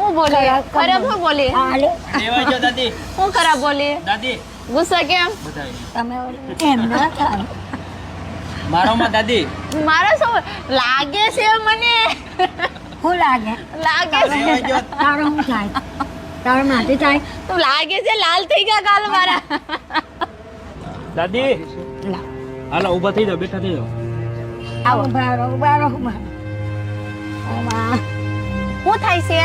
હું બોલી ખરાબ હું બોલી રેવા જો દાદી હું ખરાબ બોલી દાદી ગુસ્સા કેમ તમે એમ ના થાય મારો માં દાદી મારા શું લાગે છે મને શું લાગે લાગે છે રેવા જો તારું શું થાય તારું માટે થાય તું લાગે છે લાલ થઈ ગયા ગાલ મારા દાદી લા હાલો ઊભા થઈ જાઓ બેઠા થઈ જાઓ આવો બારો બારો ઓમાં શું થાય છે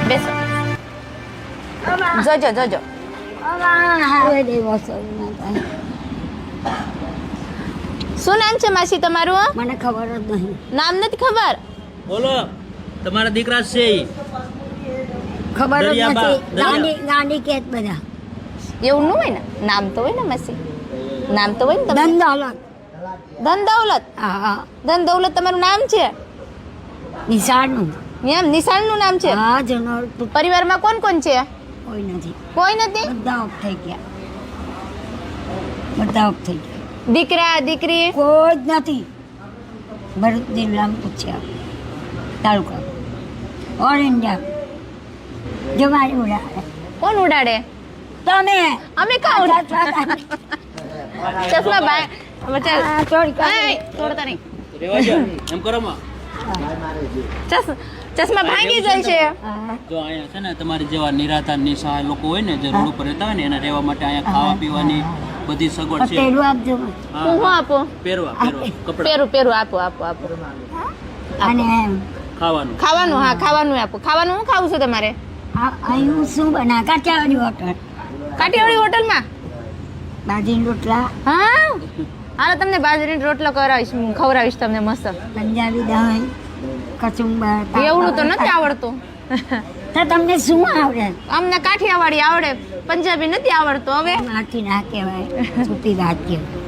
બેસો જોજો જોજો હવે દેવો શું નામ છે માસી તમારું મને ખબર જ નહીં નામ નથી ખબર બોલો તમારા દીકરા છે ઈ. ખબર જ દરિયાબા, નથી દરિયા. ગાંડી ગાંડી કેત બધા એવું ન હોય ને નામ તો હોય ને માસી નામ તો હોય ને તમે ધન ધન દૌલત હા ધન દૌલત તમારું નામ છે નિશાળનું એમ નિશાળનું નામ છે હા જનો પરિવારમાં કોણ કોણ છે કોઈ નથી કોઈ નથી બધા ઓફ થઈ ગયા બધા ઓફ થઈ ગયા દીકરા દીકરી કોઈ જ નથી ભરૂચ જિલ્લામાં પૂછ્યા તાલુકા ઓલ ઇન્ડિયા જો મારી ઉડાડે કોણ ઉડાડે તમે અમે કાં ઉડાડે ચશ્મા ભાઈ તોડતા નહીં રેવા જો એમ કરો માં ચશ્મા ભાંગી જાય છે જો અહીંયા છે ને તમારી જેવા નિરાધાર નિસહાય લોકો હોય ને જે રોડ ઉપર રહેતા હોય ને એને રહેવા માટે અહીંયા ખાવા પીવાની બધી સગવડ છે પેલું આપજો મને. હા, હું હા. આપું પહેરવા કપડા પેરું પેરું આપો આપો આપો અને એમ ખાવાનું ખાવાનું હા ખાવાનું આપો ખાવાનું હું ખાવું છું તમારે અહીં શું બના કાઠિયાવાડી હોટલ કાઠિયાવાડી હોટલમાં બાજરીના રોટલા હા હાલો તમને બાજરીનો રોટલો કરાવીશ હું ખવડાવીશ તમને મસ્ત પંજાબી દહીં કચુંબર એવડું તો નથી આવડતું તો તમને શું આવડે અમને કાઠિયાવાડી આવડે પંજાબી નથી આવડતું હવે માથી ના કહેવાય છૂટી વાત કહેવાય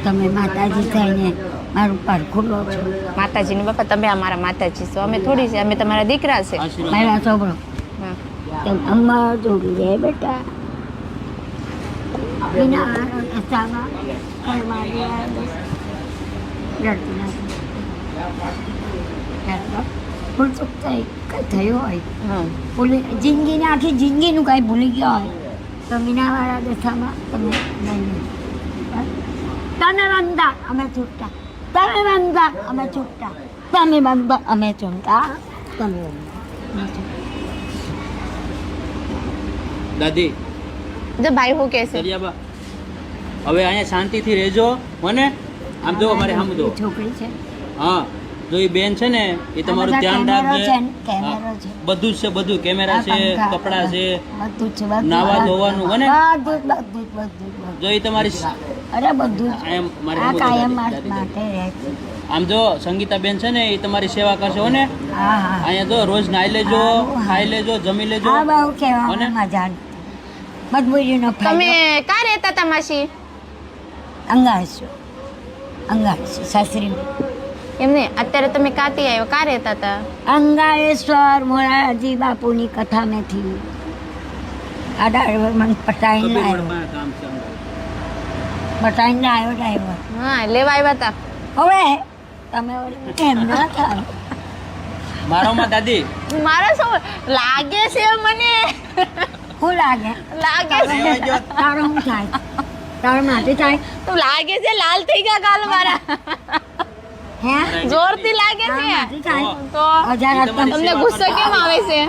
તમે માતાજી થઈને મારું પરખું લો છો માતાજીની બાપા તમે અમારા માતાજી છો અમે થોડી છે અમે તમારા દીકરા છે આશીર્વાદ મારા છોકરો હા. તેમ અમ્મા જોડી રે બેટા વિના રસ્તામાં કોઈ મારી રડતી નથી ભૂલ ચૂક થઈ કંઈ થયું હોય હા. ભૂલી જિંદગીને આખી જિંદગીનું કાંઈ ભૂલી ગયા હોય તો મીનાવાળા દશામાં તમે નહીં તમે બંધા અમે છૂટતા તમે બંધા અમે છૂટતા તમે બંધા અમે છૂટતા તમે દાદી જો ભાઈ હું કહે છે દરિયાબા હવે અહીંયા શાંતિથી રહેજો મને આમ જો અમારે સામું જો છોકરી છે હા જો એ બેન છે ને એ તમારું આ બધા ધ્યાન કેમેરો રાખજે છે ને, કેમેરો હા. છે. બધું જ છે બધું કેમેરા આ છે પંખા, કપડા છે બધું જ છે બધું નાવા ધોવાનું, હને? બધું જો એ તમારી અરે બધું જ. આમ મારે આ સામું જો કાયમ દાદી, દાદી. માટે રહે છે. આમ જો સંગીતા બેન છે ને એ તમારી સેવા કરશે હો ને હા હા અહીંયા જો રોજ નાઈ લેજો હા. ખાઈ લેજો જમી લેજો આ બહુ અને? કહેવામાં મજા નથી. મજબૂરીનો તમે ફાયદો ક્યાં રહેતા હતા માસી અંગારેશ્વર શાસ્ત્રી એમને અત્યારે તમે કાતી આવ્યો ક્યાં રહેતા હતા અંગારેશ્વર મોરારજી બાપુની કથા મેં થી આ ડ્રાઈવર મને પટાઈને કબીર આવ્યો પાસે કામ છે અંદર. પટાઈને આવ્યો ડ્રાઈવર હા લેવા આવ્યા હતા હવે તમે ઓલી એમ ના થાય મારો માં દાદી મારા શું લાગે છે મને શું લાગે લાગે છે રેવા જો. તારું શું થાય તારું માટે થાય તું લાગે છે લાલ થઈ ગયા ગાલ મારા હે જોરથી લાગે તારું છે માટે થાય તો હજાર એ તમારી તમને સેવા ગુસ્સો કેમ આવે છે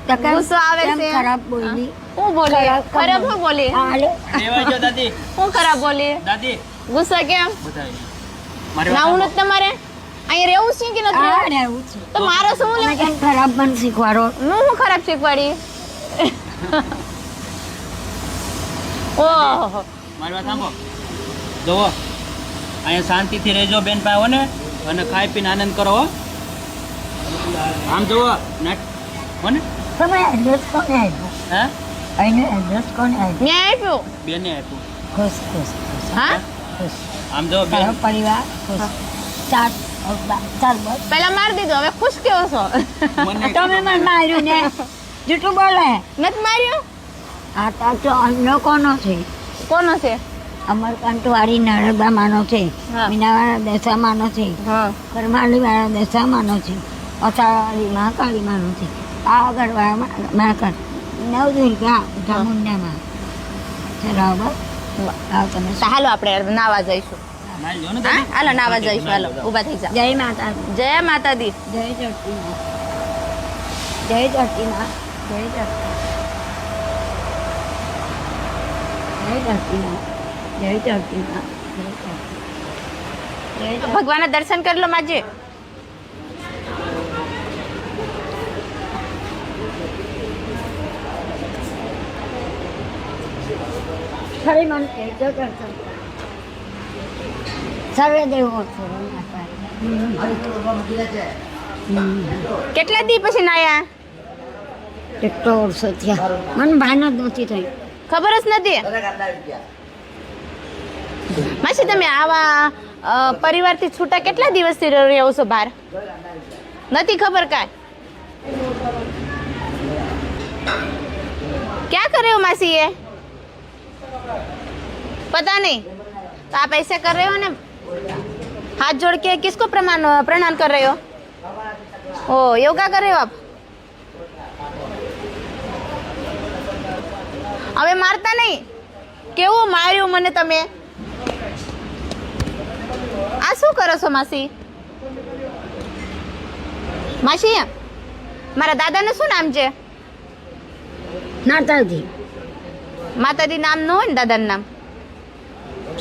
તો કેમ- ગુસ્સો આવે કેમ છે? ખરાબ બોલી હું બોલી ખરાબ હું બોલી હાલે રેવા જો દાદી હું ખરાબ બોલી દાદી ગુસ્સો કેમ બધા મારી નાવું વાત નથી તમારે અહીં રહેવું છે કે નથી આ રહેવું? રહેવું છે તો મારો શું તમે લે કેમ ખરાબ પણ શીખવાડો હું ખરાબ શીખવાડી ઓહો મારી વાત સાંભળો જોવો અહીંયા શાંતિથી રહેજો બેન પાસે હો ને અને ખાઈ પીને આનંદ કરો હો આમ જોવો હો ને તમે એડ્રેસ કોને આપ્યું હે અહીંનું એડ્રેસ કોને આપ્યું? મેં આપ્યું. બેને આપ્યું. ખુશ ખુશ ખુશ હા ખુશ. આમ જો બેન તારો પરિવાર ખુશ. ચાર ચાર બસ. પેલા મારી દીધું, હવે ખુશ કેવો છો? મને તમે મને માર્યું ને જૂઠું બોલે. નથી માર્યું? આ તો અન્નો કોનો છે? કોનો છે? અમરકાંતવાળી નર્મદામાંનો છે, હા. મીનાવાળા દશામાંનો છે, હા કરમાલીવાળા દશામાંનો છે, અસાવાળી મહાકાળીમાંનો છે, આગળવાળા મહાકાળ નવદુર્ગા ચામુંડામાં. બરાબર. આવો તમે. તો હાલો આપણે નાવા જઈશું. મારી લો ને હા તમે. હાલો નાવા જઈશું. હાલો ઊભા થઈ જાઓ. જય માતા જય માતાજી. જય ધરતીમાં જય ધરતીમાં જય ધરતી જય ધરતીમાં જય ધરતીમાં જય ધરતી જય ધરતી. ભગવાનના દર્શન કરી લો માજી. ફરી મને કહેજો દર્શન સર્વે દેવો કેટલા દી પછી નાયા? કેટલો વર્ષો થયા મને ભાન જ નથી થઈ. ખબર જ નથી. માસી તમે આવા પરિવારથી છૂટા કેટલા દિવસથી રહ્યો છો બહાર? નથી ખબર કાંઈ? क्या कर रहे हो मासी ये? पता नहीं. तो आप ऐसे कर रहे हो ना, हाथ जोड़ के किसको प्रणाम कर रहे हो? ओ योगा कर रहे हो आप? હવે મારતા નહીં. કેવું માર્યું મને તમે? આ શું કરો છો માસી? માસી મારા દાદાનું શું નામ છે? નાતાજી માતાજી નામ ન હોય ને દાદાનું નામ?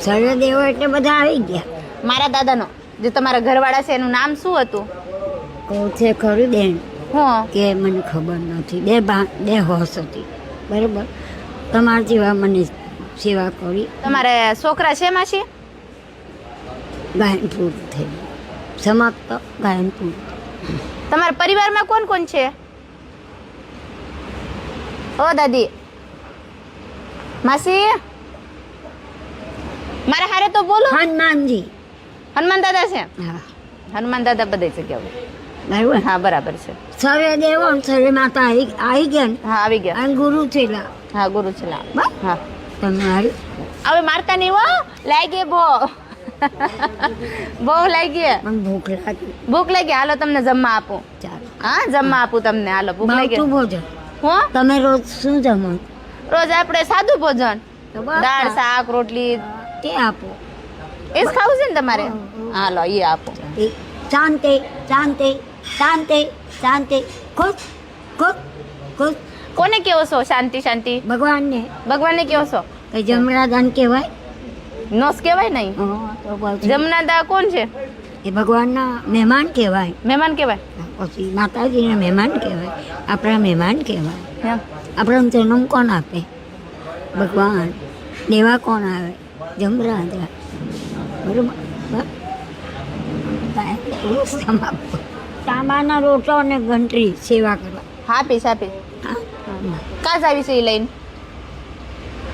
સર્વે દેવો એટલે બધા આવી ગયા. મારા દાદાનો જે તમારા ઘરવાળા છે એનું નામ શું હતું? કહું છે ખરું બેન હું કે મને ખબર નથી. બે હોશ હતી બરાબર. તમારા જેવા મને સેવા કરી તમારે છોકરા છે માસી? ગાયન પૂરું થયું સમાપ્ત ગાયન પૂરું. તમારા પરિવારમાં કોણ કોણ છે? ઓ દાદી માસી મારા હારે તો બોલો. હનુમાનજી હનુમાન દાદા છે? હા હનુમાન દાદા બધે જગ્યાએ. બરાબર. હા બરાબર છે. સર્વે દેવો અને સર્વે માતા આવી ગયા ને. હા આવી ગયા. અને ગુરુ છેલ્લા હા ગુરુ છે લાવ. બસ. હા તમારી હવે મારતા નહીં હો. લાગી બહુ બહુ લાગી. મને ભૂખ લાગી. ભૂખ લાગી. હાલો તમને જમવા આપું. ચાલો હા જમવા આપું તમને. હાલો ભૂખ લાગી. ભાવતું ભોજન હું તમે રોજ શું જમો? રોજ આપણે સાદું ભોજન, તો બસ. દાળ શાક રોટલી તે આપો. એ જ ખાવું છે ને તમારે? હાલો એ આપો. એ શાંતિ શાંતિ શાંતિ શાંતિ ખુશ ખુશ ખુશ. કોને કેવો છો શાંતિ શાંતિ? ભગવાનને ભગવાનને કેવો છો? કઈ જમરાદાન કહેવાય? નોસ કહેવાય નહીં. હા, તો પછી જમનાદા કોણ છે? એ ભગવાનના મહેમાન કહેવાય. મહેમાન કહેવાય. પછી માતાજીના મહેમાન કહેવાય. આપણા મહેમાન કહેવાય. હા. આપણને જન્મ કોણ આપે? ભગવાન. દેવા કોણ આવે? જમરાજા. બરોબર સમાપ્ત. તાંબાના રોટો અને ઘંટરી સેવા કરવા. આપીશ આપીશ. હા. કાં જ આવી છે એ લઈને?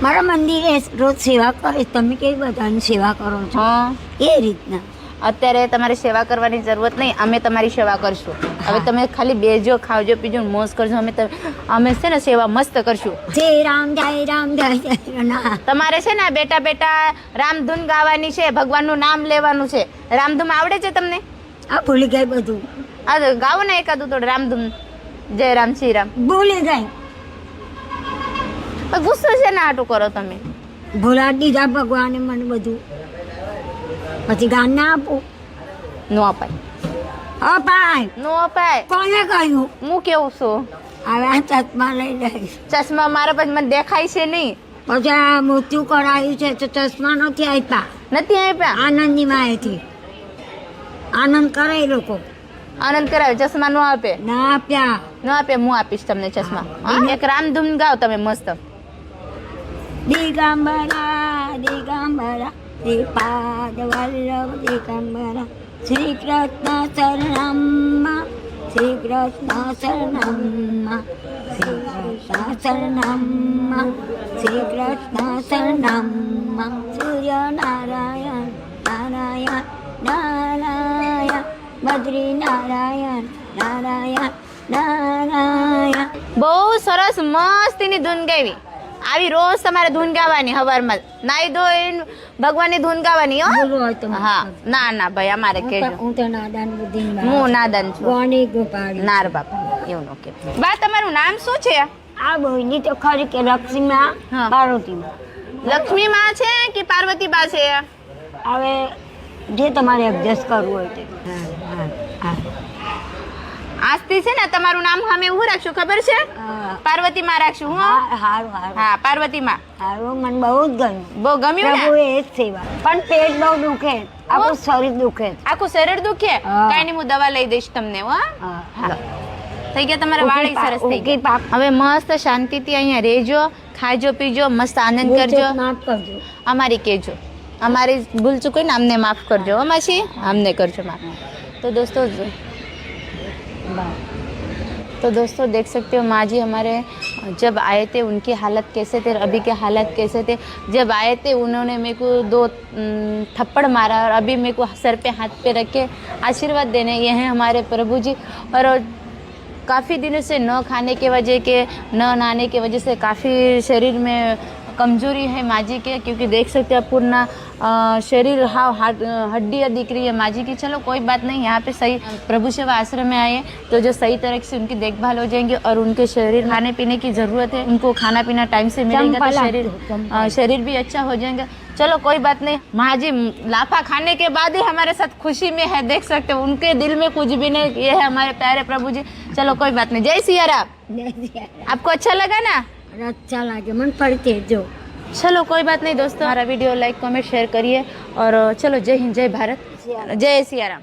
મારા મંદિરે રોજ સેવા કરે. તમે કેવી બધાની સેવા કરો છો હા એ રીતના. અત્યારે તમારે સેવા કરવાની જરૂરત નહીં. અમે તમારી સેવા કરશું. હવે તમે ખાલી બેજો ખાવજો પીજો ને મોજ કરજો. અમે છે ને સેવા મસ્ત કરશું. જય રામ જય રામ જય જય રામ. તમારે છે ને બેટા બેટા રામધૂન ગાવાની છે. ભગવાનનું નામ લેવાનું છે. રામધૂન આવડે છે તમને? આ ભૂલી ગઈ બધું. આ ગાવો ને એકાદું થોડું રામધૂન. જય રામ શ્રી રામ. ભૂલી ગઈ. પણ ગુસ્સો છે ને આટું કરો તમે? ભૂલા દીધા ભગવાને મને બધું. પછી ગાન ના આપું? નો અપાય. અપાય. નો અપાય. કોને કહ્યું? હું કેવું છું? હવે આ ચશ્મા લઈ લઈશ. ચશ્મા મારા પછી મને દેખાય છે નહીં. પછી આ મૃત્યુ કરાયું છે તો ચશ્મા નથી આપ્યા. નથી આપ્યા. આનંદની માએથી આનંદ કરે એ લોકો. આનંદ કરાવે. ચશ્મા નો આપે. ના આપ્યા. નો આપે. હું આપીશ તમને ચશ્મા. હા એક રામધૂન ગાઓ તમે મસ્ત. દિગંબરા દિગંબરા શ્રીપાદ વલ્લભ દિગંબરા શ્રી કૃષ્ણ શરણમ શ્રી કૃષ્ણ શરણમ શ્રી કૃષ્ણ શરણમ શ્રી કૃષ્ણ શરણમ સૂર્ય નારાયણ નારાયણ નારાયણ બદ્રી નારાયણ નારાયણ નારાયણ. બહુ સરસ મસ્તીની ધૂન ગાવી. આવી રોજ તમારે ધૂન ગાવાની હવારમાં નાઈ ધોઈને ભગવાનની ધૂન ગાવાની હો. બોલવું હોય તો હા ના ના ભાઈ અમારે કેજો. હું તો નાદાન બુદ્ધિ હું નાદાન છું. ગોણી ગોપાળી નાર બાપા એવું નો કે. બા તમારું નામ શું છે? આ બોયની તો ખરી કે લક્ષ્મીમાં હા. પાર્વતીમાં. લક્ષ્મી માં છે કે પાર્વતી બા છે? હવે જે તમારે એડજસ્ટ કરવું હોય તે. હા હા આજથી છે ને તમારું નામ સામે એવું રાખશું ખબર છે? હા પાર્વતી માં રાખશું હું. હા હારું હારું હા પાર્વતી માં. હારું મને બહુ જ ગમ્યું. બહુ ગમ્યું ને? પ્રભુ એ જ સેવા પણ પેટ બહુ દુખે આપણું શરીર દુખે. આખું શરીર દુખે? હા. કઈ નહીં હું દવા લઈ દઈશ તમને હો. હા હા. થઈ ગયા તમારા વાળ સરસ થઈ ઓકે, ગયા. પાક. હવે મસ્ત શાંતિથી અહીંયા રહેજો, ખાજો પીજો, મસ્ત આનંદ કરજો. માફ કરજો. અમારી કેજો, અમારી ભૂલ ચૂક હોય ને અમને માફ કરજો હો માસી, અમને કરજો માફ. तो दोस्तों देख सकते हो माँ जी हमारे जब आए थे उनकी हालत कैसे थे, अभी के हालत कैसे थे. जब आए थे उन्होंने मेरे को 2 थप्पड़ मारा और अभी मेरे को सर पे हाथ पे रख के आशीर्वाद देने ये हैं हमारे प्रभु जी. और काफ़ी दिनों से न खाने के वजह के, न नहाने की वजह से काफ़ी शरीर में कमजोरी है माँ जी के, क्योंकि देख सकते हो पूर्ण शरीर हड्डियाँ दिख रही है माँ जी की. चलो कोई बात नहीं, यहाँ पे सही प्रभु सेवा आश्रम में आए तो जो सही तरह से उनकी देखभाल हो जाएंगी और उनके शरीर खाने पीने की ज़रूरत है, उनको खाना पीना टाइम से मिलेगा तो शरीर भी अच्छा हो जाएगा. चलो कोई बात नहीं, माँ जी लाफा खाने के बाद ही हमारे साथ खुशी में है, देख सकते हो उनके दिल में कुछ भी नहीं, ये है हमारे प्यारे प्रभु जी. चलो कोई बात नहीं. जय सिया राम. आपको अच्छा लगा ना? अच्छा लगे मन पड़ते जो. चलो कोई बात नहीं दोस्तों, हमारा वीडियो लाइक कमेंट शेयर करिए और चलो जय हिंद, जय भारत, जय सिया राम.